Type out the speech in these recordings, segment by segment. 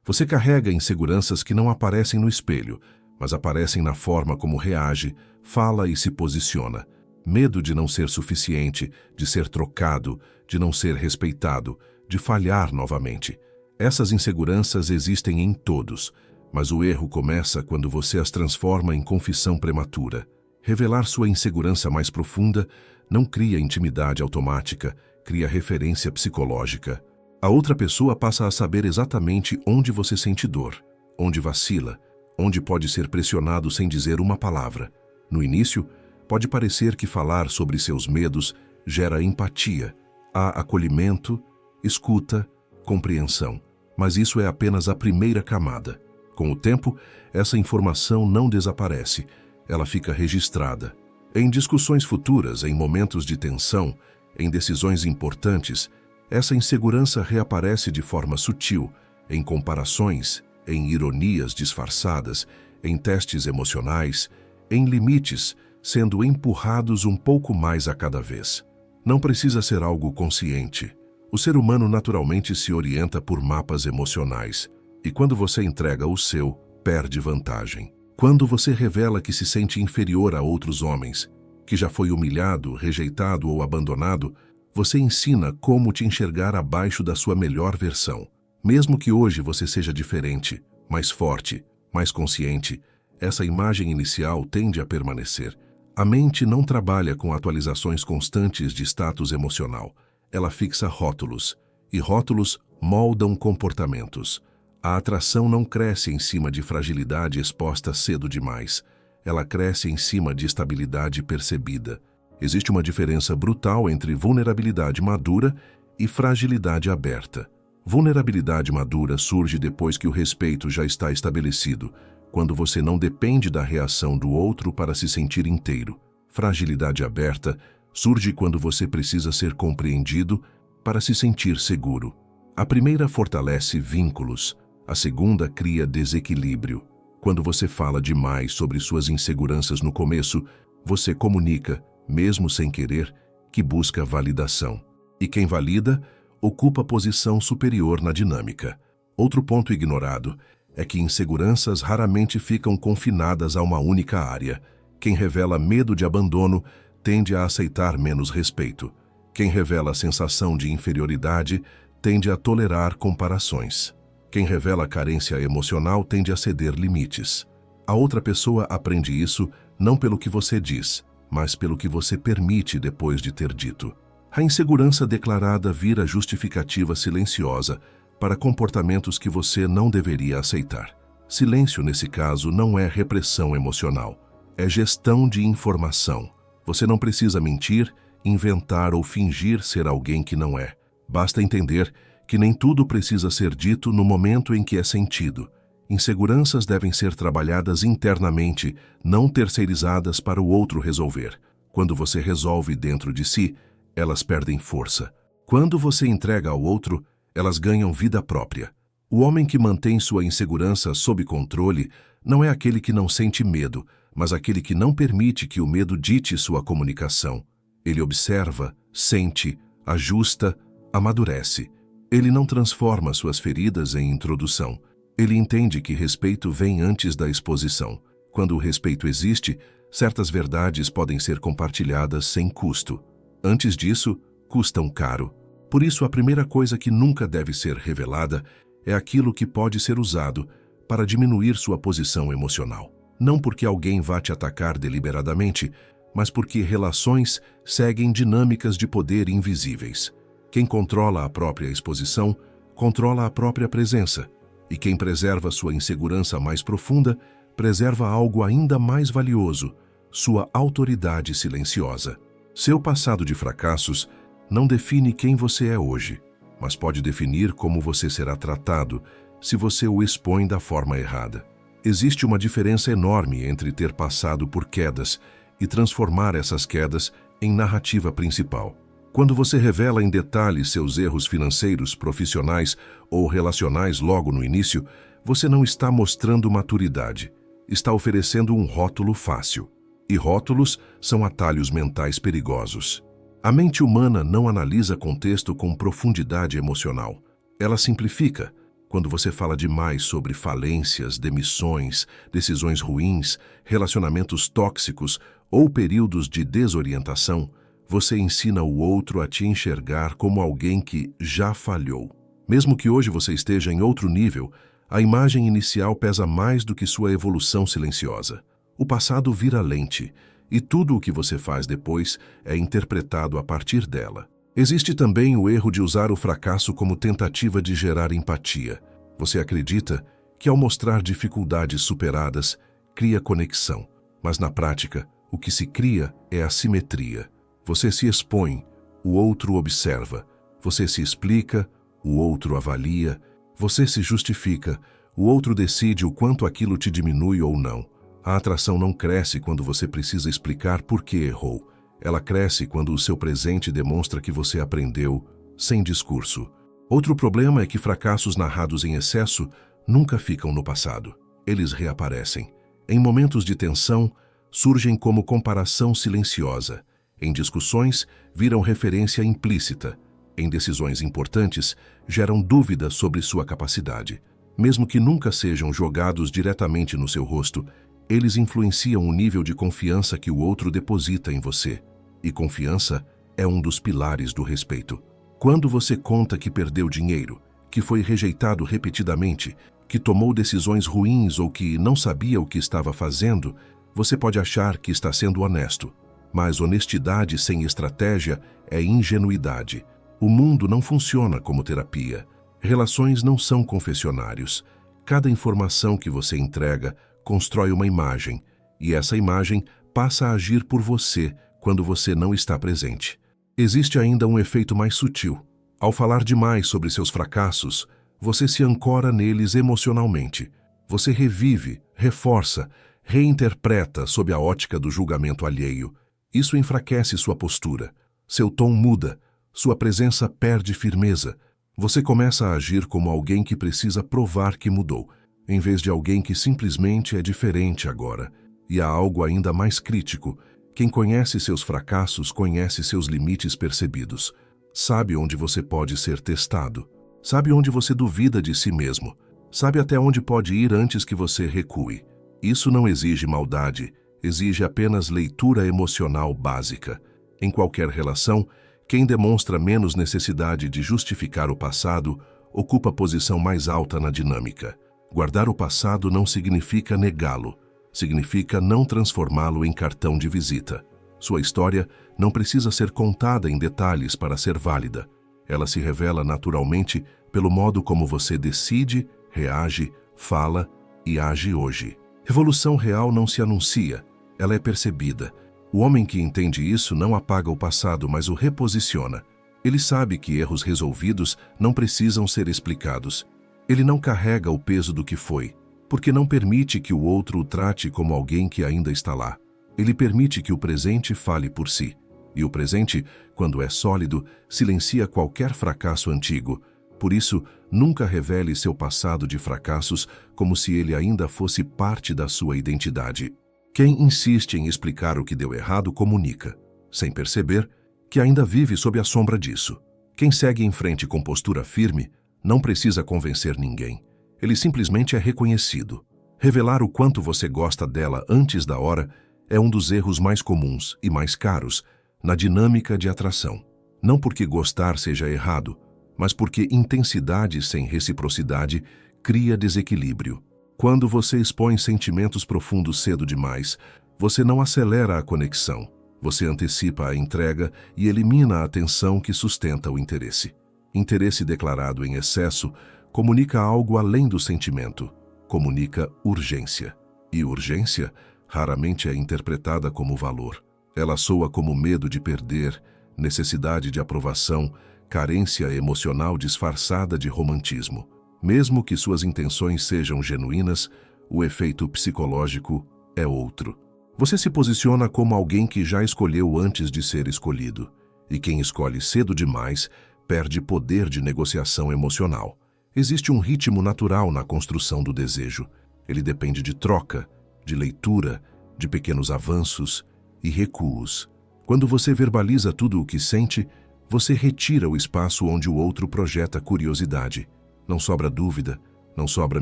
Você carrega inseguranças que não aparecem no espelho, mas aparecem na forma como reage, fala e se posiciona. Medo de não ser suficiente, de ser trocado, de não ser respeitado, de falhar novamente. Essas inseguranças existem em todos, mas o erro começa quando você as transforma em confissão prematura. Revelar sua insegurança mais profunda não cria intimidade automática, cria referência psicológica. A outra pessoa passa a saber exatamente onde você sente dor, onde vacila, onde pode ser pressionado sem dizer uma palavra. No início, pode parecer que falar sobre seus medos gera empatia, há acolhimento, escuta, compreensão. Mas isso é apenas a primeira camada. Com o tempo, essa informação não desaparece, ela fica registrada. Em discussões futuras, em momentos de tensão, em decisões importantes, essa insegurança reaparece de forma sutil, em comparações, em ironias disfarçadas, em testes emocionais, em limites, sendo empurrados um pouco mais a cada vez. Não precisa ser algo consciente. O ser humano naturalmente se orienta por mapas emocionais, e quando você entrega o seu, perde vantagem. Quando você revela que se sente inferior a outros homens, que já foi humilhado, rejeitado ou abandonado, você ensina como te enxergar abaixo da sua melhor versão. Mesmo que hoje você seja diferente, mais forte, mais consciente, essa imagem inicial tende a permanecer. A mente não trabalha com atualizações constantes de status emocional. Ela fixa rótulos, e rótulos moldam comportamentos. A atração não cresce em cima de fragilidade exposta cedo demais. Ela cresce em cima de estabilidade percebida. Existe uma diferença brutal entre vulnerabilidade madura e fragilidade aberta. Vulnerabilidade madura surge depois que o respeito já está estabelecido, quando você não depende da reação do outro para se sentir inteiro. Fragilidade aberta surge quando você precisa ser compreendido para se sentir seguro. A primeira fortalece vínculos, a segunda cria desequilíbrio. Quando você fala demais sobre suas inseguranças no começo, você comunica, mesmo sem querer, que busca validação. E quem valida, ocupa posição superior na dinâmica. Outro ponto ignorado é que inseguranças raramente ficam confinadas a uma única área. Quem revela medo de abandono tende a aceitar menos respeito. Quem revela a sensação de inferioridade tende a tolerar comparações. Quem revela carência emocional tende a ceder limites. A outra pessoa aprende isso não pelo que você diz, mas pelo que você permite depois de ter dito. A insegurança declarada vira justificativa silenciosa para comportamentos que você não deveria aceitar. Silêncio, nesse caso, não é repressão emocional, é gestão de informação. Você não precisa mentir, inventar ou fingir ser alguém que não é. Basta entender que nem tudo precisa ser dito no momento em que é sentido. Inseguranças devem ser trabalhadas internamente, não terceirizadas para o outro resolver. Quando você resolve dentro de si, elas perdem força. Quando você entrega ao outro, elas ganham vida própria. O homem que mantém sua insegurança sob controle não é aquele que não sente medo, mas aquele que não permite que o medo dite sua comunicação. Ele observa, sente, ajusta, amadurece. Ele não transforma suas feridas em introdução. Ele entende que respeito vem antes da exposição. Quando o respeito existe, certas verdades podem ser compartilhadas sem custo. Antes disso, custam caro. Por isso, a primeira coisa que nunca deve ser revelada é aquilo que pode ser usado para diminuir sua posição emocional. Não porque alguém vá te atacar deliberadamente, mas porque relações seguem dinâmicas de poder invisíveis. Quem controla a própria exposição, controla a própria presença. E quem preserva sua insegurança mais profunda, preserva algo ainda mais valioso, sua autoridade silenciosa. Seu passado de fracassos não define quem você é hoje, mas pode definir como você será tratado se você o expõe da forma errada. Existe uma diferença enorme entre ter passado por quedas e transformar essas quedas em narrativa principal. Quando você revela em detalhes seus erros financeiros, profissionais ou relacionais logo no início, você não está mostrando maturidade, está oferecendo um rótulo fácil. E rótulos são atalhos mentais perigosos. A mente humana não analisa contexto com profundidade emocional. Ela simplifica, Quando você fala demais sobre falências, demissões, decisões ruins, relacionamentos tóxicos ou períodos de desorientação, você ensina o outro a te enxergar como alguém que já falhou. Mesmo que hoje você esteja em outro nível, a imagem inicial pesa mais do que sua evolução silenciosa. O passado vira lente, e tudo o que você faz depois é interpretado a partir dela. Existe também o erro de usar o fracasso como tentativa de gerar empatia. Você acredita que, ao mostrar dificuldades superadas, cria conexão. Mas, na prática, o que se cria é assimetria. Você se expõe, o outro observa. Você se explica, o outro avalia. Você se justifica, o outro decide o quanto aquilo te diminui ou não. A atração não cresce quando você precisa explicar por que errou. Ela cresce quando o seu presente demonstra que você aprendeu, sem discurso. Outro problema é que fracassos narrados em excesso nunca ficam no passado. Eles reaparecem. Em momentos de tensão, surgem como comparação silenciosa. Em discussões, viram referência implícita. Em decisões importantes, geram dúvidas sobre sua capacidade. Mesmo que nunca sejam jogados diretamente no seu rosto, eles influenciam o nível de confiança que o outro deposita em você. E confiança é um dos pilares do respeito. Quando você conta que perdeu dinheiro, que foi rejeitado repetidamente, que tomou decisões ruins ou que não sabia o que estava fazendo, você pode achar que está sendo honesto. Mas honestidade sem estratégia é ingenuidade. O mundo não funciona como terapia. Relações não são confessionários. Cada informação que você entrega constrói uma imagem, e essa imagem passa a agir por você quando você não está presente. Existe ainda um efeito mais sutil. Ao falar demais sobre seus fracassos, você se ancora neles emocionalmente. Você revive, reforça, reinterpreta sob a ótica do julgamento alheio. Isso enfraquece sua postura. Seu tom muda, sua presença perde firmeza. Você começa a agir como alguém que precisa provar que mudou, em vez de alguém que simplesmente é diferente agora. E há algo ainda mais crítico. Quem conhece seus fracassos conhece seus limites percebidos. Sabe onde você pode ser testado. Sabe onde você duvida de si mesmo. Sabe até onde pode ir antes que você recue. Isso não exige maldade, exige apenas leitura emocional básica. Em qualquer relação, quem demonstra menos necessidade de justificar o passado ocupa a posição mais alta na dinâmica. Guardar o passado não significa negá-lo, significa não transformá-lo em cartão de visita. Sua história não precisa ser contada em detalhes para ser válida. Ela se revela naturalmente pelo modo como você decide, reage, fala e age hoje. Revolução real não se anuncia, ela é percebida. O homem que entende isso não apaga o passado, mas o reposiciona. Ele sabe que erros resolvidos não precisam ser explicados. Ele não carrega o peso do que foi, porque não permite que o outro o trate como alguém que ainda está lá. Ele permite que o presente fale por si. E o presente, quando é sólido, silencia qualquer fracasso antigo. Por isso, nunca revele seu passado de fracassos como se ele ainda fosse parte da sua identidade. Quem insiste em explicar o que deu errado comunica, sem perceber, que ainda vive sob a sombra disso. Quem segue em frente com postura firme não precisa convencer ninguém. Ele simplesmente é reconhecido. Revelar o quanto você gosta dela antes da hora é um dos erros mais comuns e mais caros na dinâmica de atração. Não porque gostar seja errado, mas porque intensidade sem reciprocidade cria desequilíbrio. Quando você expõe sentimentos profundos cedo demais, você não acelera a conexão. Você antecipa a entrega e elimina a tensão que sustenta o interesse. Interesse declarado em excesso comunica algo além do sentimento. Comunica urgência. E urgência raramente é interpretada como valor. Ela soa como medo de perder, necessidade de aprovação, carência emocional disfarçada de romantismo. Mesmo que suas intenções sejam genuínas, o efeito psicológico é outro. Você se posiciona como alguém que já escolheu antes de ser escolhido. E quem escolhe cedo demais perde poder de negociação emocional. Existe um ritmo natural na construção do desejo. Ele depende de troca, de leitura, de pequenos avanços e recuos. Quando você verbaliza tudo o que sente, você retira o espaço onde o outro projeta curiosidade. Não sobra dúvida, não sobra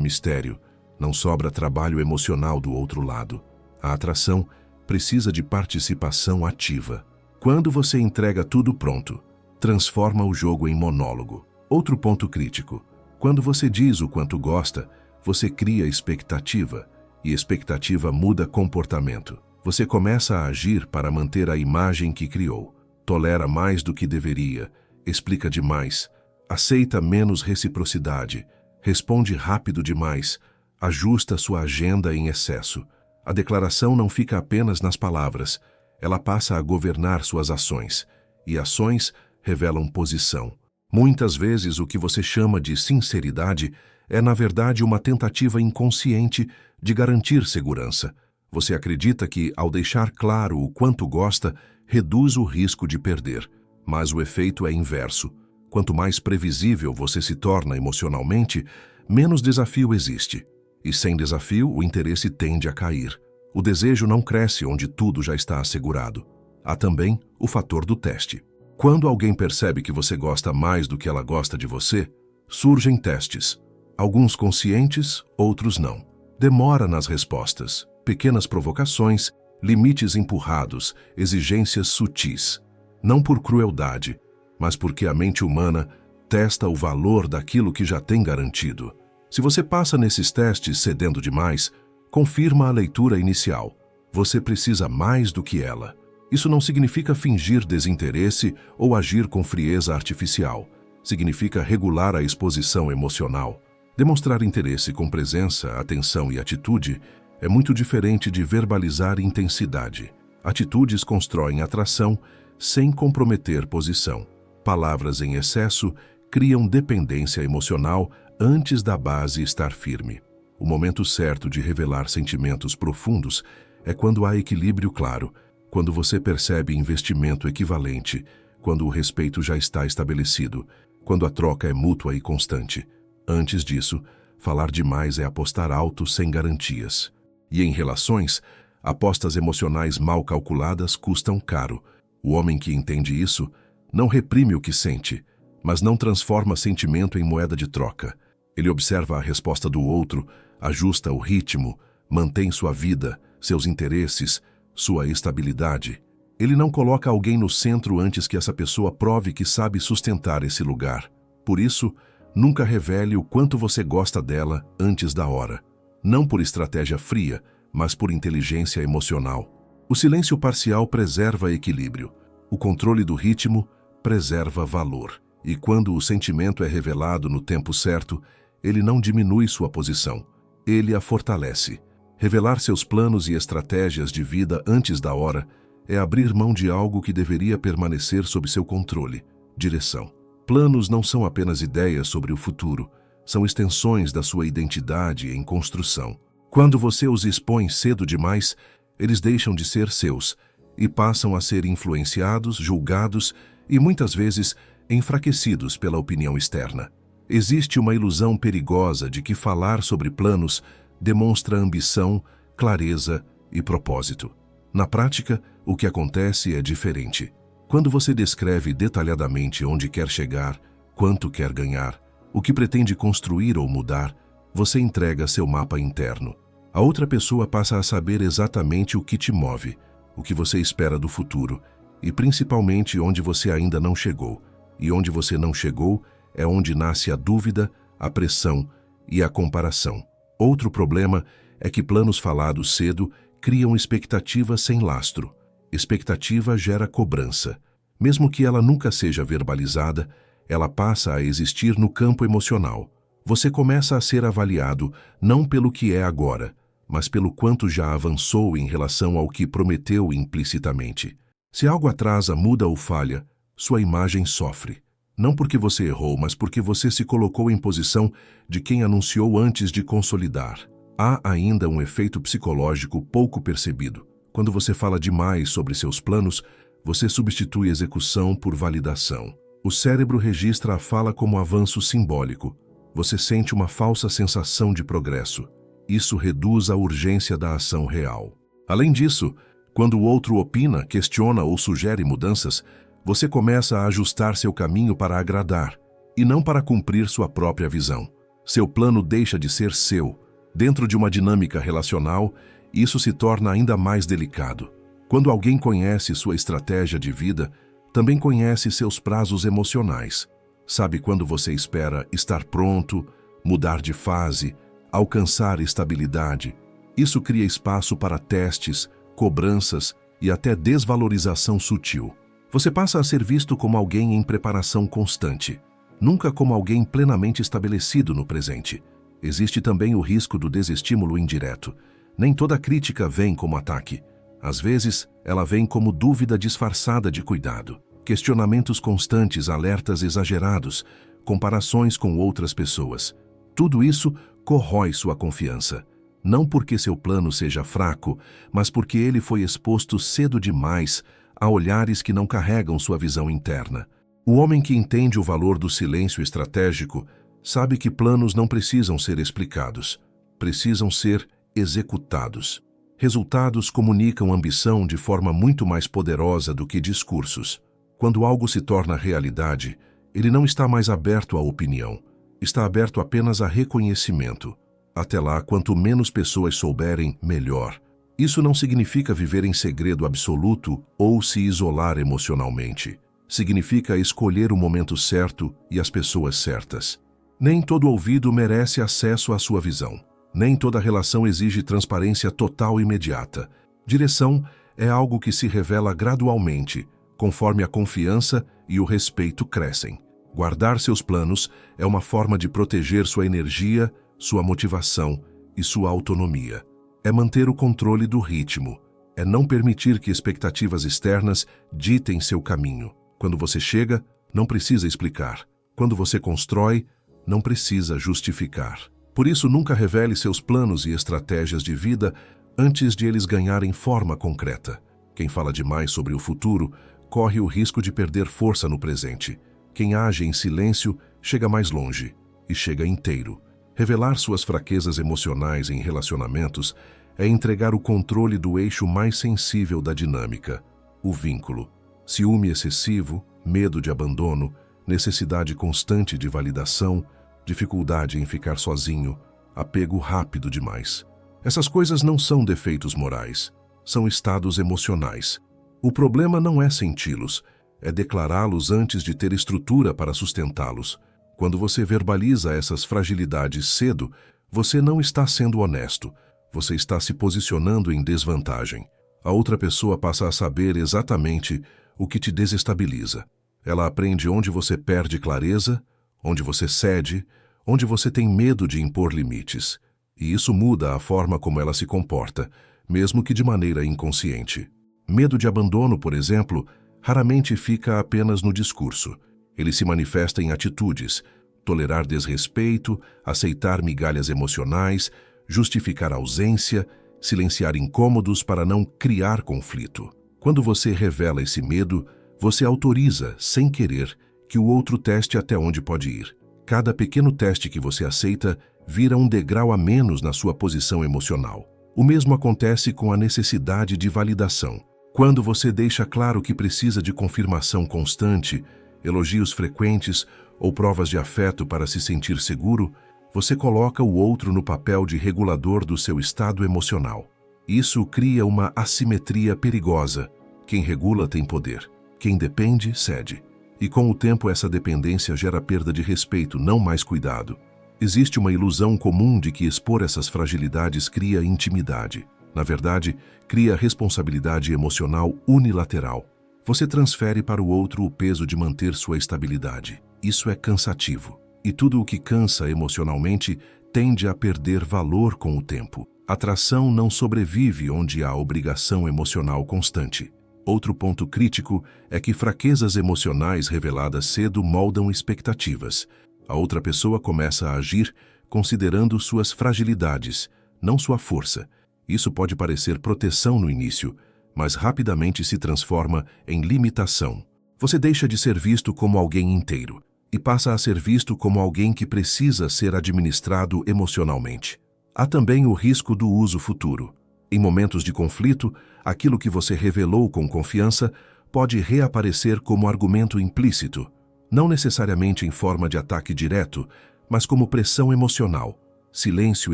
mistério, não sobra trabalho emocional do outro lado. A atração precisa de participação ativa. Quando você entrega tudo pronto, transforma o jogo em monólogo. Outro ponto crítico. Quando você diz o quanto gosta, você cria expectativa, e expectativa muda comportamento. Você começa a agir para manter a imagem que criou. Tolera mais do que deveria, explica demais, aceita menos reciprocidade, responde rápido demais, ajusta sua agenda em excesso. A declaração não fica apenas nas palavras, ela passa a governar suas ações, e ações revelam posição. Muitas vezes o que você chama de sinceridade é, na verdade, uma tentativa inconsciente de garantir segurança. Você acredita que, ao deixar claro o quanto gosta, reduz o risco de perder, mas o efeito é inverso. Quanto mais previsível você se torna emocionalmente, menos desafio existe. E sem desafio, o interesse tende a cair. O desejo não cresce onde tudo já está assegurado. Há também o fator do teste. Quando alguém percebe que você gosta mais do que ela gosta de você, surgem testes. Alguns conscientes, outros não. Demora nas respostas, pequenas provocações, limites empurrados, exigências sutis. Não por crueldade, mas porque a mente humana testa o valor daquilo que já tem garantido. Se você passa nesses testes cedendo demais, confirma a leitura inicial. Você precisa mais do que ela. Isso não significa fingir desinteresse ou agir com frieza artificial. Significa regular a exposição emocional. Demonstrar interesse com presença, atenção e atitude é muito diferente de verbalizar intensidade. Atitudes constroem atração sem comprometer posição. Palavras em excesso criam dependência emocional antes da base estar firme. O momento certo de revelar sentimentos profundos é quando há equilíbrio claro, quando você percebe investimento equivalente, quando o respeito já está estabelecido, quando a troca é mútua e constante. Antes disso, falar demais é apostar alto sem garantias. E em relações, apostas emocionais mal calculadas custam caro. O homem que entende isso não reprime o que sente, mas não transforma sentimento em moeda de troca. Ele observa a resposta do outro, ajusta o ritmo, mantém sua vida, seus interesses, sua estabilidade. Ele não coloca alguém no centro antes que essa pessoa prove que sabe sustentar esse lugar. Por isso, nunca revele o quanto você gosta dela antes da hora. Não por estratégia fria, mas por inteligência emocional. O silêncio parcial preserva equilíbrio. O controle do ritmo preserva valor. E quando o sentimento é revelado no tempo certo, ele não diminui sua posição. Ele a fortalece. Revelar seus planos e estratégias de vida antes da hora é abrir mão de algo que deveria permanecer sob seu controle, direção. Planos não são apenas ideias sobre o futuro, são extensões da sua identidade em construção. Quando você os expõe cedo demais, eles deixam de ser seus e passam a ser influenciados, julgados e, muitas vezes, enfraquecidos pela opinião externa. Existe uma ilusão perigosa de que falar sobre planos demonstra ambição, clareza e propósito. Na prática, o que acontece é diferente. Quando você descreve detalhadamente onde quer chegar, quanto quer ganhar, o que pretende construir ou mudar, você entrega seu mapa interno. A outra pessoa passa a saber exatamente o que te move, o que você espera do futuro e principalmente onde você ainda não chegou. E onde você não chegou é onde nasce a dúvida, a pressão e a comparação. Outro problema é que planos falados cedo criam expectativa sem lastro. Expectativa gera cobrança. Mesmo que ela nunca seja verbalizada, ela passa a existir no campo emocional. Você começa a ser avaliado não pelo que é agora, mas pelo quanto já avançou em relação ao que prometeu implicitamente. Se algo atrasa, muda ou falha, sua imagem sofre. Não porque você errou, mas porque você se colocou em posição de quem anunciou antes de consolidar. Há ainda um efeito psicológico pouco percebido. Quando você fala demais sobre seus planos, você substitui execução por validação. O cérebro registra a fala como avanço simbólico. Você sente uma falsa sensação de progresso. Isso reduz a urgência da ação real. Além disso, quando o outro opina, questiona ou sugere mudanças, você começa a ajustar seu caminho para agradar, e não para cumprir sua própria visão. Seu plano deixa de ser seu. Dentro de uma dinâmica relacional, isso se torna ainda mais delicado. Quando alguém conhece sua estratégia de vida, também conhece seus prazos emocionais. Sabe quando você espera estar pronto, mudar de fase, alcançar estabilidade. Isso cria espaço para testes, cobranças e até desvalorização sutil. Você passa a ser visto como alguém em preparação constante, nunca como alguém plenamente estabelecido no presente. Existe também o risco do desestímulo indireto. Nem toda crítica vem como ataque. Às vezes, ela vem como dúvida disfarçada de cuidado. Questionamentos constantes, alertas exagerados, comparações com outras pessoas. Tudo isso corrói sua confiança. Não porque seu plano seja fraco, mas porque ele foi exposto cedo demais a olhares que não carregam sua visão interna. O homem que entende o valor do silêncio estratégico sabe que planos não precisam ser explicados, precisam ser executados. Resultados comunicam ambição de forma muito mais poderosa do que discursos. Quando algo se torna realidade, ele não está mais aberto à opinião, está aberto apenas a reconhecimento. Até lá, quanto menos pessoas souberem, melhor. Isso não significa viver em segredo absoluto ou se isolar emocionalmente. Significa escolher o momento certo e as pessoas certas. Nem todo ouvido merece acesso à sua visão. Nem toda relação exige transparência total e imediata. Direção é algo que se revela gradualmente, conforme a confiança e o respeito crescem. Guardar seus planos é uma forma de proteger sua energia, sua motivação e sua autonomia. É manter o controle do ritmo. É não permitir que expectativas externas ditem seu caminho. Quando você chega, não precisa explicar. Quando você constrói, não precisa justificar. Por isso, nunca revele seus planos e estratégias de vida antes de eles ganharem forma concreta. Quem fala demais sobre o futuro corre o risco de perder força no presente. Quem age em silêncio chega mais longe e chega inteiro. Revelar suas fraquezas emocionais em relacionamentos é entregar o controle do eixo mais sensível da dinâmica, o vínculo. Ciúme excessivo, medo de abandono, necessidade constante de validação, dificuldade em ficar sozinho, apego rápido demais. Essas coisas não são defeitos morais, são estados emocionais. O problema não é senti-los, é declará-los antes de ter estrutura para sustentá-los. Quando você verbaliza essas fragilidades cedo, você não está sendo honesto, você está se posicionando em desvantagem. A outra pessoa passa a saber exatamente o que te desestabiliza. Ela aprende onde você perde clareza, onde você cede, onde você tem medo de impor limites. E isso muda a forma como ela se comporta, mesmo que de maneira inconsciente. Medo de abandono, por exemplo, raramente fica apenas no discurso. Ele se manifesta em atitudes: tolerar desrespeito, aceitar migalhas emocionais, justificar ausência, silenciar incômodos para não criar conflito. Quando você revela esse medo, você autoriza, sem querer, que o outro teste até onde pode ir. Cada pequeno teste que você aceita vira um degrau a menos na sua posição emocional. O mesmo acontece com a necessidade de validação. Quando você deixa claro que precisa de confirmação constante, elogios frequentes ou provas de afeto para se sentir seguro, você coloca o outro no papel de regulador do seu estado emocional. Isso cria uma assimetria perigosa. Quem regula tem poder. Quem depende, cede. E com o tempo essa dependência gera perda de respeito, não mais cuidado. Existe uma ilusão comum de que expor essas fragilidades cria intimidade. Na verdade, cria responsabilidade emocional unilateral. Você transfere para o outro o peso de manter sua estabilidade. Isso é cansativo. E tudo o que cansa emocionalmente tende a perder valor com o tempo. Atração não sobrevive onde há obrigação emocional constante. Outro ponto crítico é que fraquezas emocionais reveladas cedo moldam expectativas. A outra pessoa começa a agir considerando suas fragilidades, não sua força. Isso pode parecer proteção no início, mas rapidamente se transforma em limitação. Você deixa de ser visto como alguém inteiro e passa a ser visto como alguém que precisa ser administrado emocionalmente. Há também o risco do uso futuro. Em momentos de conflito, aquilo que você revelou com confiança pode reaparecer como argumento implícito, não necessariamente em forma de ataque direto, mas como pressão emocional, silêncio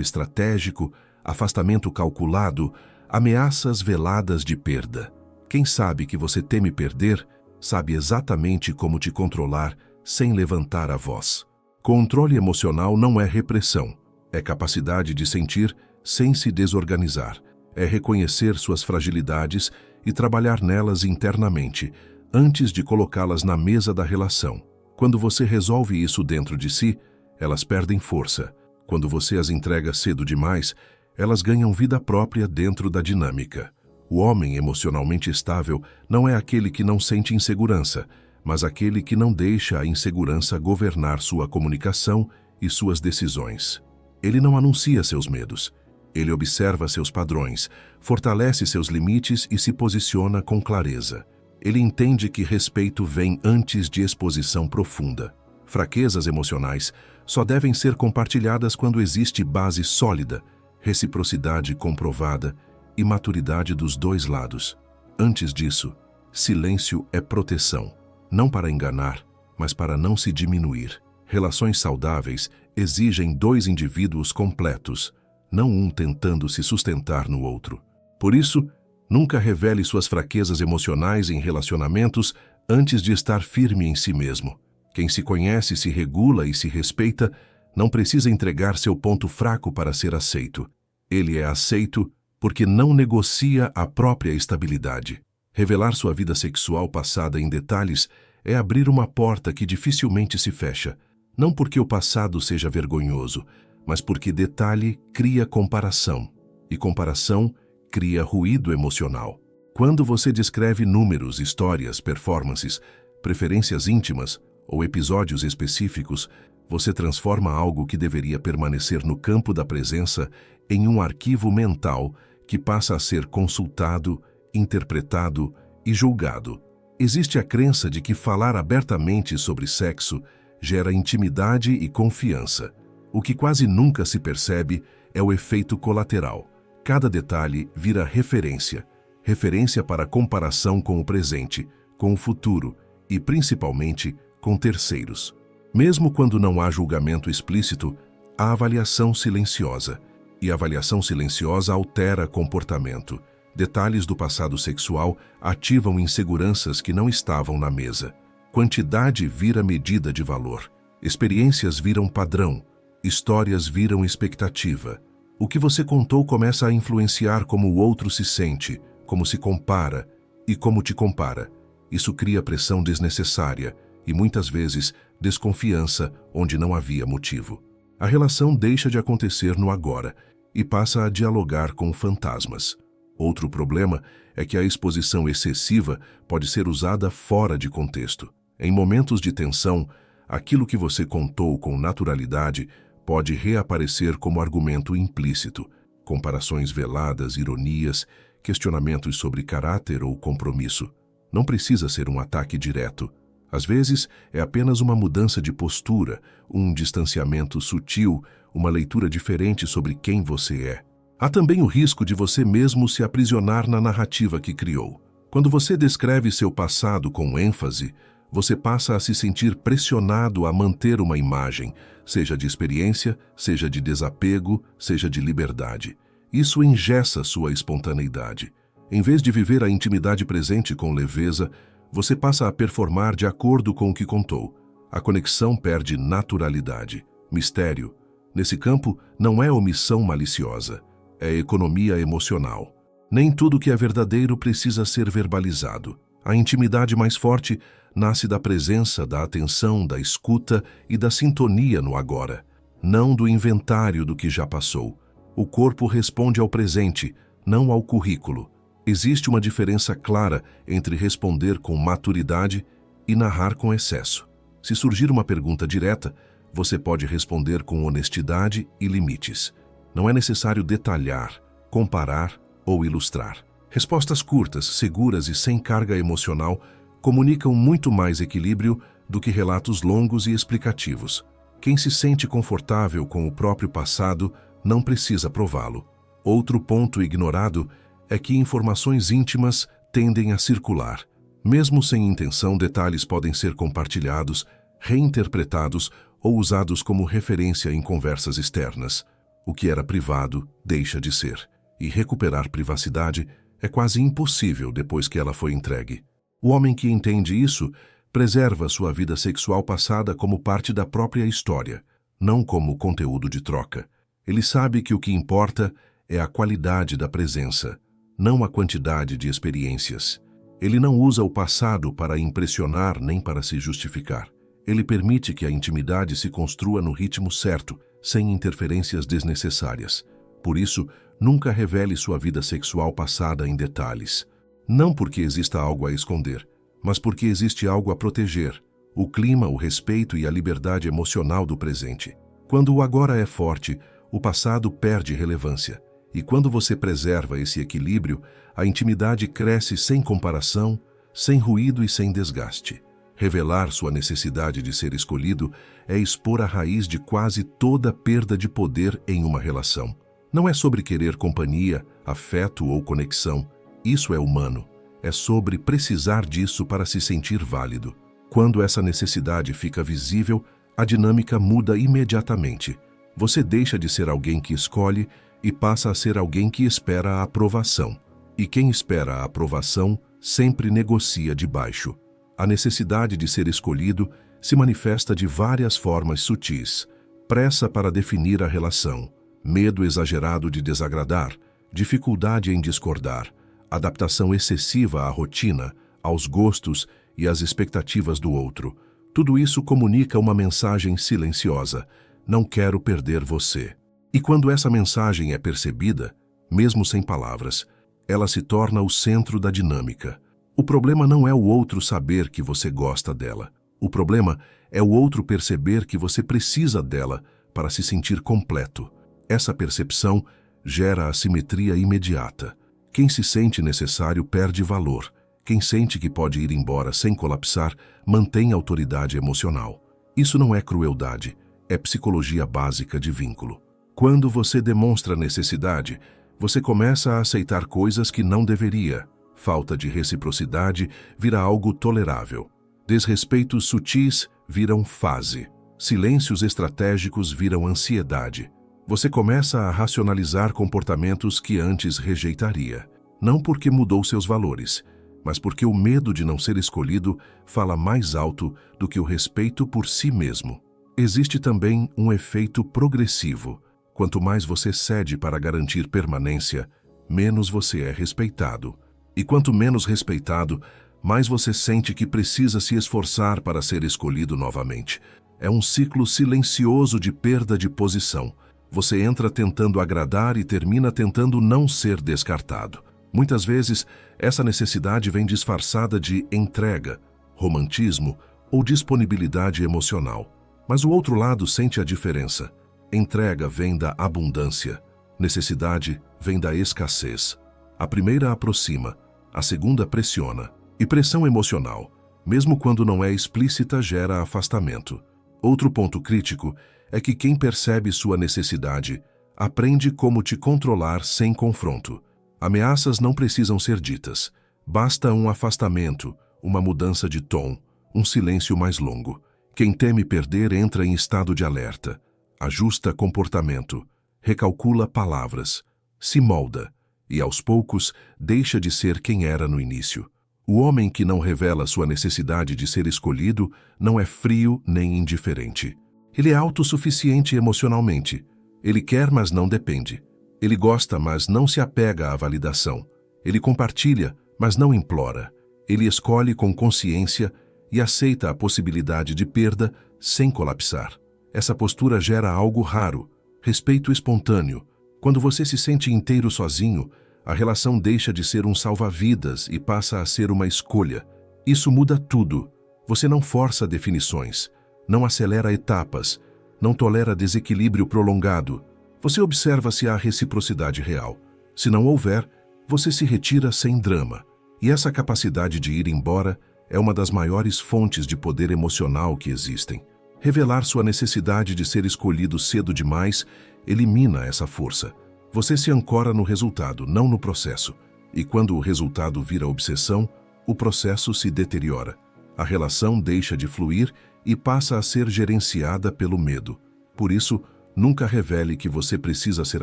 estratégico, afastamento calculado, ameaças veladas de perda. Quem sabe que você teme perder, sabe exatamente como te controlar sem levantar a voz. Controle emocional não é repressão, é capacidade de sentir sem se desorganizar. É reconhecer suas fragilidades e trabalhar nelas internamente, antes de colocá-las na mesa da relação. Quando você resolve isso dentro de si, elas perdem força. Quando você as entrega cedo demais, elas ganham vida própria dentro da dinâmica. O homem emocionalmente estável não é aquele que não sente insegurança, mas aquele que não deixa a insegurança governar sua comunicação e suas decisões. Ele não anuncia seus medos. Ele observa seus padrões, fortalece seus limites e se posiciona com clareza. Ele entende que respeito vem antes de exposição profunda. Fraquezas emocionais só devem ser compartilhadas quando existe base sólida, reciprocidade comprovada e maturidade dos dois lados. Antes disso, silêncio é proteção, não para enganar, mas para não se diminuir. Relações saudáveis exigem dois indivíduos completos, não um tentando se sustentar no outro. Por isso, nunca revele suas fraquezas emocionais em relacionamentos antes de estar firme em si mesmo. Quem se conhece, se regula e se respeita, não precisa entregar seu ponto fraco para ser aceito. Ele é aceito porque não negocia a própria estabilidade. Revelar sua vida sexual passada em detalhes é abrir uma porta que dificilmente se fecha, não porque o passado seja vergonhoso, mas porque detalhe cria comparação, e comparação cria ruído emocional. Quando você descreve números, histórias, performances, preferências íntimas ou episódios específicos, você transforma algo que deveria permanecer no campo da presença em um arquivo mental que passa a ser consultado, interpretado e julgado. Existe a crença de que falar abertamente sobre sexo gera intimidade e confiança. O que quase nunca se percebe é o efeito colateral. Cada detalhe vira referência, referência para comparação com o presente, com o futuro e, principalmente, com terceiros. Mesmo quando não há julgamento explícito, há avaliação silenciosa. E a avaliação silenciosa altera comportamento. Detalhes do passado sexual ativam inseguranças que não estavam na mesa. Quantidade vira medida de valor. Experiências viram padrão. Histórias viram expectativa. O que você contou começa a influenciar como o outro se sente, como se compara e como te compara. Isso cria pressão desnecessária e, muitas vezes, desconfiança onde não havia motivo. A relação deixa de acontecer no agora e passa a dialogar com fantasmas. Outro problema é que a exposição excessiva pode ser usada fora de contexto. Em momentos de tensão, aquilo que você contou com naturalidade pode reaparecer como argumento implícito. Comparações veladas, ironias, questionamentos sobre caráter ou compromisso. Não precisa ser um ataque direto. Às vezes, é apenas uma mudança de postura, um distanciamento sutil, uma leitura diferente sobre quem você é. Há também o risco de você mesmo se aprisionar na narrativa que criou. Quando você descreve seu passado com ênfase, você passa a se sentir pressionado a manter uma imagem, seja de experiência, seja de desapego, seja de liberdade. Isso engessa sua espontaneidade. Em vez de viver a intimidade presente com leveza, você passa a performar de acordo com o que contou. A conexão perde naturalidade. Mistério. Nesse campo, não é omissão maliciosa, é economia emocional. Nem tudo que é verdadeiro precisa ser verbalizado. A intimidade mais forte nasce da presença, da atenção, da escuta e da sintonia no agora, não do inventário do que já passou. O corpo responde ao presente, não ao currículo. Existe uma diferença clara entre responder com maturidade e narrar com excesso. Se surgir uma pergunta direta, você pode responder com honestidade e limites. Não é necessário detalhar, comparar ou ilustrar. Respostas curtas, seguras e sem carga emocional comunicam muito mais equilíbrio do que relatos longos e explicativos. Quem se sente confortável com o próprio passado não precisa prová-lo. Outro ponto ignorado é que informações íntimas tendem a circular. Mesmo sem intenção, detalhes podem ser compartilhados, reinterpretados ou usados como referência em conversas externas. O que era privado deixa de ser, e recuperar privacidade é quase impossível depois que ela foi entregue. O homem que entende isso preserva sua vida sexual passada como parte da própria história, não como conteúdo de troca. Ele sabe que o que importa é a qualidade da presença, não a quantidade de experiências. Ele não usa o passado para impressionar nem para se justificar. Ele permite que a intimidade se construa no ritmo certo, sem interferências desnecessárias. Por isso, nunca revele sua vida sexual passada em detalhes. Não porque exista algo a esconder, mas porque existe algo a proteger: o clima, o respeito e a liberdade emocional do presente. Quando o agora é forte, o passado perde relevância. E quando você preserva esse equilíbrio, a intimidade cresce sem comparação, sem ruído e sem desgaste. Revelar sua necessidade de ser escolhido é expor a raiz de quase toda perda de poder em uma relação. Não é sobre querer companhia, afeto ou conexão. Isso é humano. É sobre precisar disso para se sentir válido. Quando essa necessidade fica visível, a dinâmica muda imediatamente. Você deixa de ser alguém que escolhe e passa a ser alguém que espera a aprovação. E quem espera a aprovação sempre negocia de baixo. A necessidade de ser escolhido se manifesta de várias formas sutis: pressa para definir a relação, medo exagerado de desagradar, dificuldade em discordar, adaptação excessiva à rotina, aos gostos e às expectativas do outro. Tudo isso comunica uma mensagem silenciosa: não quero perder você. E quando essa mensagem é percebida, mesmo sem palavras, ela se torna o centro da dinâmica. O problema não é o outro saber que você gosta dela. O problema é o outro perceber que você precisa dela para se sentir completo. Essa percepção gera assimetria imediata. Quem se sente necessário perde valor. Quem sente que pode ir embora sem colapsar mantém autoridade emocional. Isso não é crueldade, é psicologia básica de vínculo. Quando você demonstra necessidade, você começa a aceitar coisas que não deveria. Falta de reciprocidade vira algo tolerável. Desrespeitos sutis viram fase. Silêncios estratégicos viram ansiedade. Você começa a racionalizar comportamentos que antes rejeitaria. Não porque mudou seus valores, mas porque o medo de não ser escolhido fala mais alto do que o respeito por si mesmo. Existe também um efeito progressivo. Quanto mais você cede para garantir permanência, menos você é respeitado. E quanto menos respeitado, mais você sente que precisa se esforçar para ser escolhido novamente. É um ciclo silencioso de perda de posição. Você entra tentando agradar e termina tentando não ser descartado. Muitas vezes, essa necessidade vem disfarçada de entrega, romantismo ou disponibilidade emocional. Mas o outro lado sente a diferença. Entrega vem da abundância, necessidade vem da escassez. A primeira aproxima, a segunda pressiona. E pressão emocional, mesmo quando não é explícita, gera afastamento. Outro ponto crítico é que quem percebe sua necessidade aprende como te controlar sem confronto. Ameaças não precisam ser ditas. Basta um afastamento, uma mudança de tom, um silêncio mais longo. Quem teme perder entra em estado de alerta. Ajusta comportamento, recalcula palavras, se molda e, aos poucos, deixa de ser quem era no início. O homem que não revela sua necessidade de ser escolhido não é frio nem indiferente. Ele é autossuficiente emocionalmente. Ele quer, mas não depende. Ele gosta, mas não se apega à validação. Ele compartilha, mas não implora. Ele escolhe com consciência e aceita a possibilidade de perda sem colapsar. Essa postura gera algo raro, respeito espontâneo. Quando você se sente inteiro sozinho, a relação deixa de ser um salva-vidas e passa a ser uma escolha. Isso muda tudo. Você não força definições, não acelera etapas, não tolera desequilíbrio prolongado. Você observa se há reciprocidade real. Se não houver, você se retira sem drama. E essa capacidade de ir embora é uma das maiores fontes de poder emocional que existem. Revelar sua necessidade de ser escolhido cedo demais elimina essa força. Você se ancora no resultado, não no processo. E quando o resultado vira obsessão, o processo se deteriora. A relação deixa de fluir e passa a ser gerenciada pelo medo. Por isso, nunca revele que você precisa ser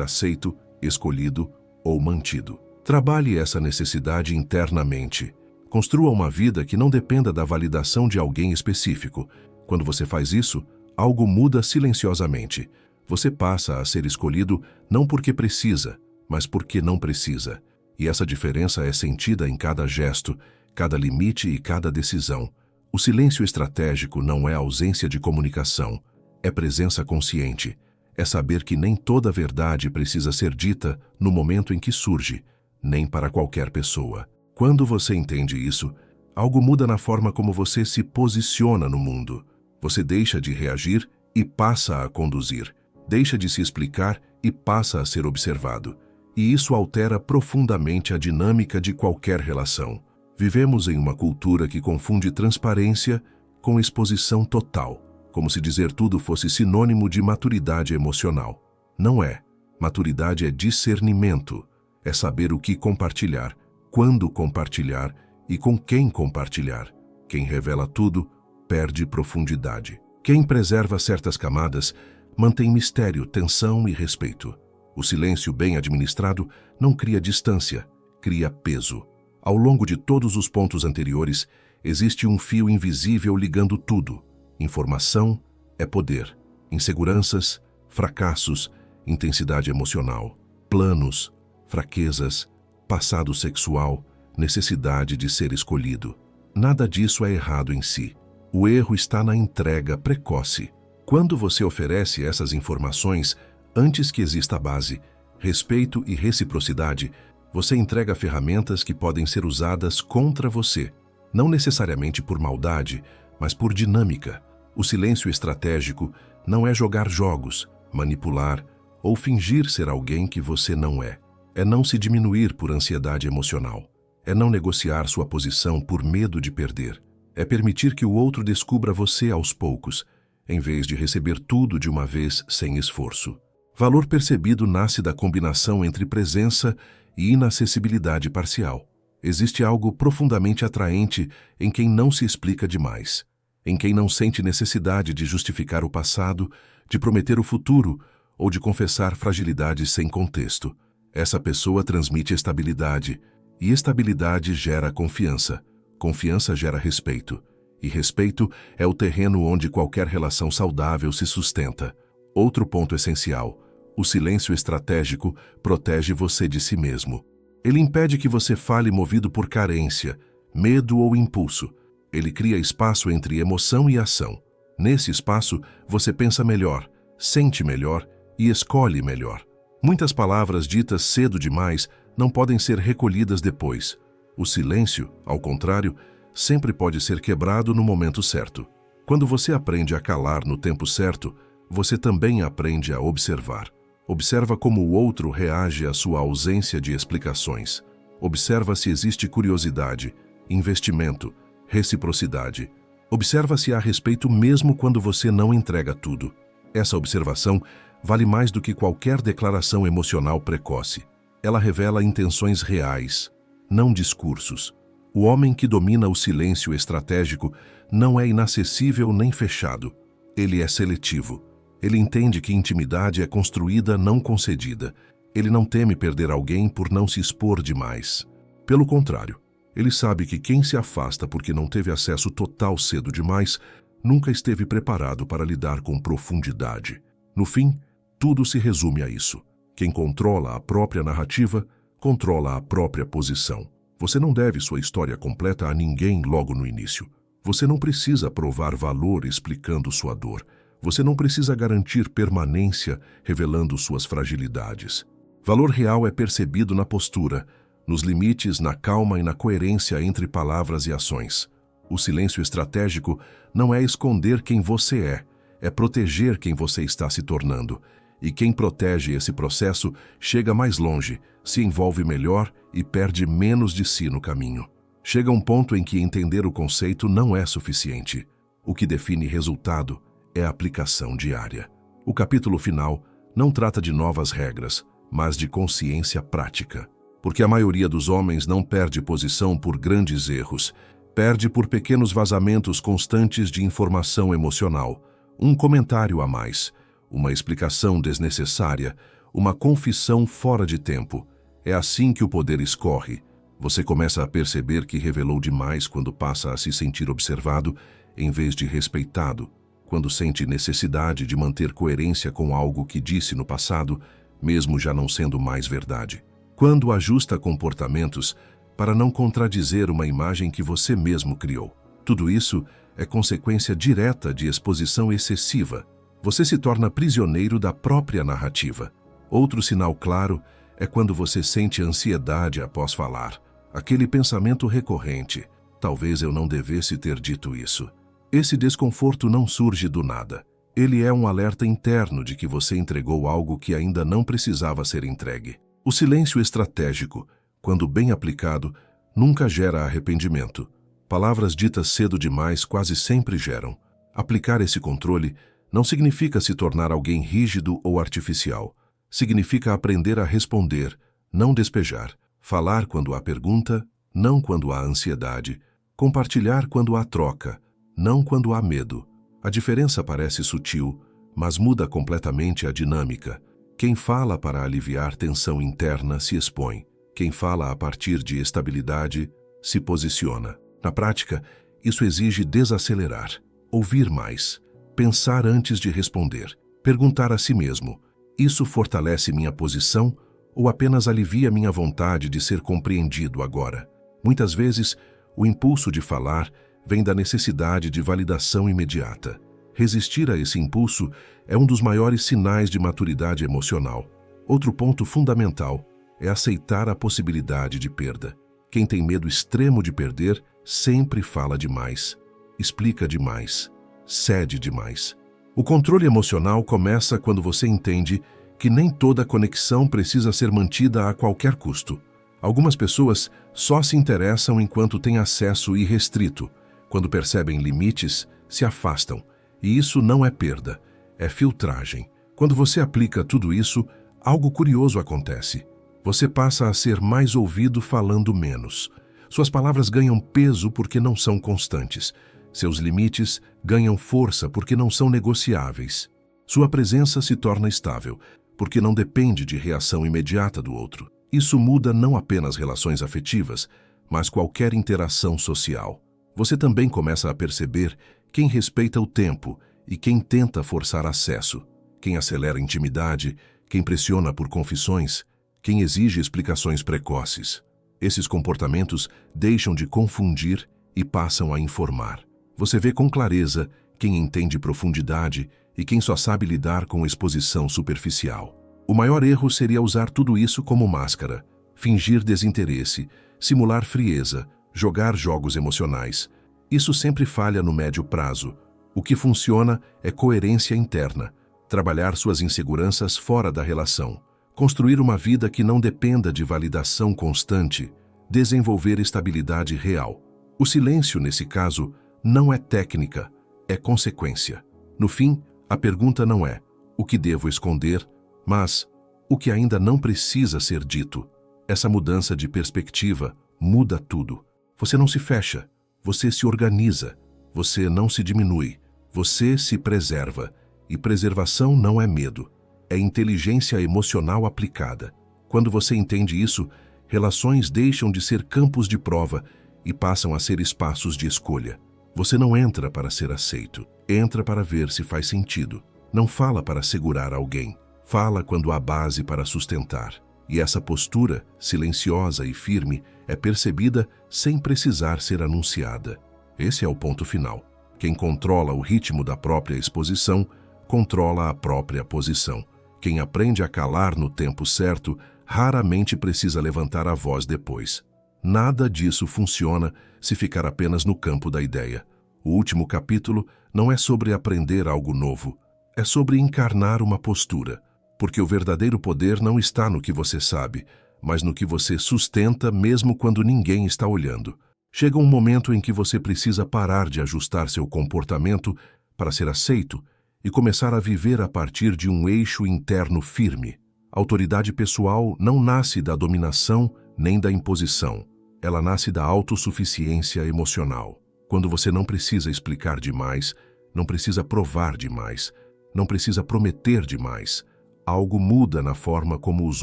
aceito, escolhido ou mantido. Trabalhe essa necessidade internamente. Construa uma vida que não dependa da validação de alguém específico. Quando você faz isso, algo muda silenciosamente. Você passa a ser escolhido não porque precisa, mas porque não precisa. E essa diferença é sentida em cada gesto, cada limite e cada decisão. O silêncio estratégico não é ausência de comunicação, é presença consciente. É saber que nem toda verdade precisa ser dita no momento em que surge, nem para qualquer pessoa. Quando você entende isso, algo muda na forma como você se posiciona no mundo. Você deixa de reagir e passa a conduzir. Deixa de se explicar e passa a ser observado. E isso altera profundamente a dinâmica de qualquer relação. Vivemos em uma cultura que confunde transparência com exposição total, como se dizer tudo fosse sinônimo de maturidade emocional. Não é. Maturidade é discernimento. É saber o que compartilhar, quando compartilhar e com quem compartilhar. Quem revela tudo, perde profundidade. Quem preserva certas camadas, mantém mistério, tensão e respeito. O silêncio bem administrado não cria distância, cria peso. Ao longo de todos os pontos anteriores, existe um fio invisível ligando tudo. Informação é poder. Inseguranças, fracassos, intensidade emocional, planos, fraquezas, passado sexual, necessidade de ser escolhido. Nada disso é errado em si. O erro está na entrega precoce. Quando você oferece essas informações, antes que exista a base, respeito e reciprocidade, você entrega ferramentas que podem ser usadas contra você, não necessariamente por maldade, mas por dinâmica. O silêncio estratégico não é jogar jogos, manipular ou fingir ser alguém que você não é. É não se diminuir por ansiedade emocional. É não negociar sua posição por medo de perder. É permitir que o outro descubra você aos poucos, em vez de receber tudo de uma vez sem esforço. Valor percebido nasce da combinação entre presença e inacessibilidade parcial. Existe algo profundamente atraente em quem não se explica demais, em quem não sente necessidade de justificar o passado, de prometer o futuro ou de confessar fragilidades sem contexto. Essa pessoa transmite estabilidade, e estabilidade gera confiança. Confiança gera respeito, e respeito é o terreno onde qualquer relação saudável se sustenta. Outro ponto essencial: o silêncio estratégico protege você de si mesmo. Ele impede que você fale movido por carência, medo ou impulso. Ele cria espaço entre emoção e ação. Nesse espaço, você pensa melhor, sente melhor e escolhe melhor. Muitas palavras ditas cedo demais não podem ser recolhidas depois. O silêncio, ao contrário, sempre pode ser quebrado no momento certo. Quando você aprende a calar no tempo certo, você também aprende a observar. Observa como o outro reage à sua ausência de explicações. Observa se existe curiosidade, investimento, reciprocidade. Observa se há respeito mesmo quando você não entrega tudo. Essa observação vale mais do que qualquer declaração emocional precoce. Ela revela intenções reais, não discursos. O homem que domina o silêncio estratégico não é inacessível nem fechado. Ele é seletivo. Ele entende que intimidade é construída, não concedida. Ele não teme perder alguém por não se expor demais. Pelo contrário, ele sabe que quem se afasta porque não teve acesso total cedo demais, nunca esteve preparado para lidar com profundidade. No fim, tudo se resume a isso. Quem controla a própria narrativa, controla a própria posição. Você não deve sua história completa a ninguém logo no início. Você não precisa provar valor explicando sua dor. Você não precisa garantir permanência revelando suas fragilidades. Valor real é percebido na postura, nos limites, na calma e na coerência entre palavras e ações. O silêncio estratégico não é esconder quem você é proteger quem você está se tornando. E quem protege esse processo chega mais longe, se envolve melhor e perde menos de si no caminho. Chega um ponto em que entender o conceito não é suficiente. O que define resultado é a aplicação diária. O capítulo final não trata de novas regras, mas de consciência prática. Porque a maioria dos homens não perde posição por grandes erros, Perde por pequenos vazamentos constantes de informação emocional, um comentário a mais, uma explicação desnecessária, uma confissão fora de tempo. É assim que o poder escorre. Você começa a perceber que revelou demais quando passa a se sentir observado, em vez de respeitado, quando sente necessidade de manter coerência com algo que disse no passado, mesmo já não sendo mais verdade. Quando ajusta comportamentos para não contradizer uma imagem que você mesmo criou. Tudo isso é consequência direta de exposição excessiva. Você se torna prisioneiro da própria narrativa. Outro sinal claro é quando você sente ansiedade após falar. Aquele pensamento recorrente: talvez eu não devesse ter dito isso. Esse desconforto não surge do nada. Ele é um alerta interno de que você entregou algo que ainda não precisava ser entregue. O silêncio estratégico, quando bem aplicado, nunca gera arrependimento. Palavras ditas cedo demais quase sempre geram. Aplicar esse controle não significa se tornar alguém rígido ou artificial. Significa aprender a responder, não despejar. Falar quando há pergunta, não quando há ansiedade. Compartilhar quando há troca, não quando há medo. A diferença parece sutil, mas muda completamente a dinâmica. Quem fala para aliviar tensão interna se expõe. Quem fala a partir de estabilidade se posiciona. Na prática, isso exige desacelerar, ouvir mais, pensar antes de responder, perguntar a si mesmo: isso fortalece minha posição ou apenas alivia minha vontade de ser compreendido agora? Muitas vezes, o impulso de falar vem da necessidade de validação imediata. Resistir a esse impulso é um dos maiores sinais de maturidade emocional. Outro ponto fundamental é aceitar a possibilidade de perda. Quem tem medo extremo de perder sempre fala demais, explica demais, cede demais. O controle emocional começa quando você entende que nem toda conexão precisa ser mantida a qualquer custo. Algumas pessoas só se interessam enquanto têm acesso irrestrito. Quando percebem limites, se afastam. E isso não é perda, é filtragem. Quando você aplica tudo isso, algo curioso acontece. Você passa a ser mais ouvido falando menos. Suas palavras ganham peso porque não são constantes. Seus limites ganham força porque não são negociáveis. Sua presença se torna estável, porque não depende de reação imediata do outro. Isso muda não apenas relações afetivas, mas qualquer interação social. Você também começa a perceber quem respeita o tempo e quem tenta forçar acesso, quem acelera a intimidade, quem pressiona por confissões, quem exige explicações precoces. Esses comportamentos deixam de confundir e passam a informar. Você vê com clareza quem entende profundidade e quem só sabe lidar com exposição superficial. O maior erro seria usar tudo isso como máscara, fingir desinteresse, simular frieza, jogar jogos emocionais. Isso sempre falha no médio prazo. O que funciona é coerência interna, trabalhar suas inseguranças fora da relação, construir uma vida que não dependa de validação constante, desenvolver estabilidade real. O silêncio, nesse caso, não é técnica, é consequência. No fim, a pergunta não é o que devo esconder, mas o que ainda não precisa ser dito. Essa mudança de perspectiva muda tudo. Você não se fecha, você se organiza, você não se diminui, você se preserva. E preservação não é medo, é inteligência emocional aplicada. Quando você entende isso, relações deixam de ser campos de prova e passam a ser espaços de escolha. Você não entra para ser aceito, entra para ver se faz sentido. Não fala para segurar alguém, fala quando há base para sustentar. E essa postura, silenciosa e firme, é percebida sem precisar ser anunciada. Esse é o ponto final. Quem controla o ritmo da própria exposição, controla a própria posição. Quem aprende a calar no tempo certo, raramente precisa levantar a voz depois. Nada disso funciona se ficar apenas no campo da ideia. O último capítulo não é sobre aprender algo novo, é sobre encarnar uma postura. Porque o verdadeiro poder não está no que você sabe, mas no que você sustenta mesmo quando ninguém está olhando. Chega um momento em que você precisa parar de ajustar seu comportamento para ser aceito e começar a viver a partir de um eixo interno firme. A autoridade pessoal não nasce da dominação nem da imposição. Ela nasce da autossuficiência emocional, quando você não precisa explicar demais, não precisa provar demais, não precisa prometer demais. Algo muda na forma como os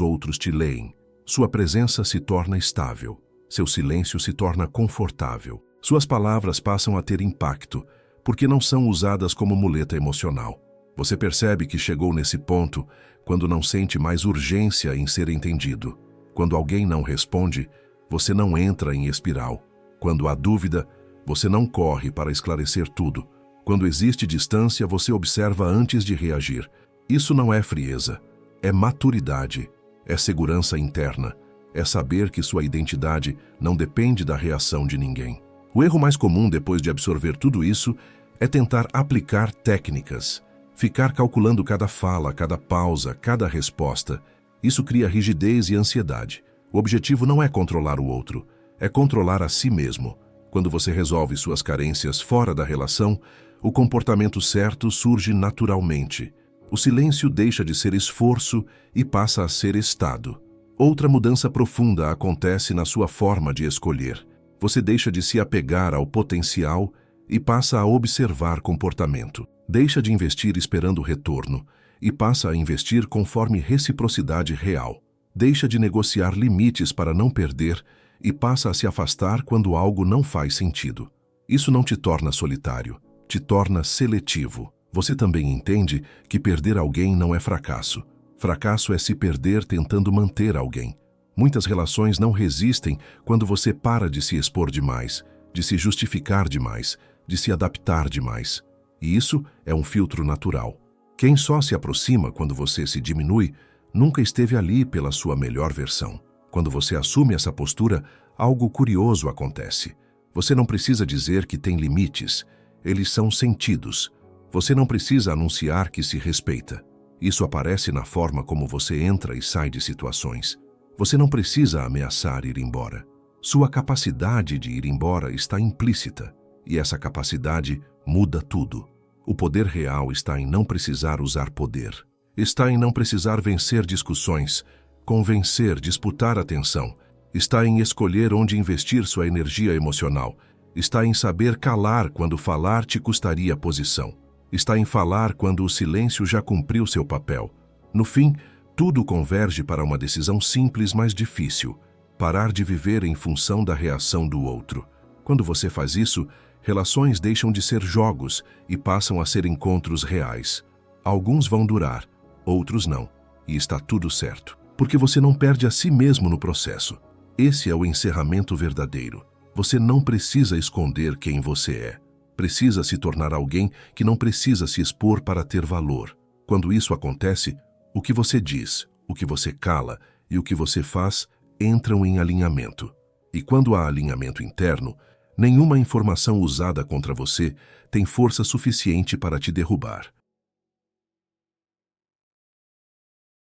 outros te leem. Sua presença se torna estável. Seu silêncio se torna confortável. Suas palavras passam a ter impacto, porque não são usadas como muleta emocional. Você percebe que chegou nesse ponto quando não sente mais urgência em ser entendido. Quando alguém não responde, você não entra em espiral. Quando há dúvida, você não corre para esclarecer tudo. Quando existe distância, você observa antes de reagir. Isso não é frieza, é maturidade, é segurança interna, é saber que sua identidade não depende da reação de ninguém. O erro mais comum depois de absorver tudo isso é tentar aplicar técnicas, ficar calculando cada fala, cada pausa, cada resposta. Isso cria rigidez e ansiedade. O objetivo não é controlar o outro, é controlar a si mesmo. Quando você resolve suas carências fora da relação, o comportamento certo surge naturalmente. O silêncio deixa de ser esforço e passa a ser estado. Outra mudança profunda acontece na sua forma de escolher. Você deixa de se apegar ao potencial e passa a observar comportamento. Deixa de investir esperando retorno e passa a investir conforme reciprocidade real. Deixa de negociar limites para não perder e passa a se afastar quando algo não faz sentido. Isso não te torna solitário, te torna seletivo. Você também entende que perder alguém não é fracasso. Fracasso é se perder tentando manter alguém. Muitas relações não resistem quando você para de se expor demais, de se justificar demais, de se adaptar demais. E isso é um filtro natural. Quem só se aproxima quando você se diminui, nunca esteve ali pela sua melhor versão. Quando você assume essa postura, algo curioso acontece. Você não precisa dizer que tem limites, eles são sentidos. Você não precisa anunciar que se respeita. Isso aparece na forma como você entra e sai de situações. Você não precisa ameaçar ir embora. Sua capacidade de ir embora está implícita, e essa capacidade muda tudo. O poder real está em não precisar usar poder. Está em não precisar vencer discussões, convencer, disputar atenção. Está em escolher onde investir sua energia emocional. Está em saber calar quando falar te custaria posição. Está em falar quando o silêncio já cumpriu seu papel. No fim, tudo converge para uma decisão simples, mas difícil: parar de viver em função da reação do outro. Quando você faz isso, relações deixam de ser jogos e passam a ser encontros reais. Alguns vão durar, outros não. E está tudo certo, porque você não perde a si mesmo no processo. Esse é o encerramento verdadeiro. Você não precisa esconder quem você é. Precisa se tornar alguém que não precisa se expor para ter valor. Quando isso acontece, o que você diz, o que você cala e o que você faz entram em alinhamento. E quando há alinhamento interno, nenhuma informação usada contra você tem força suficiente para te derrubar.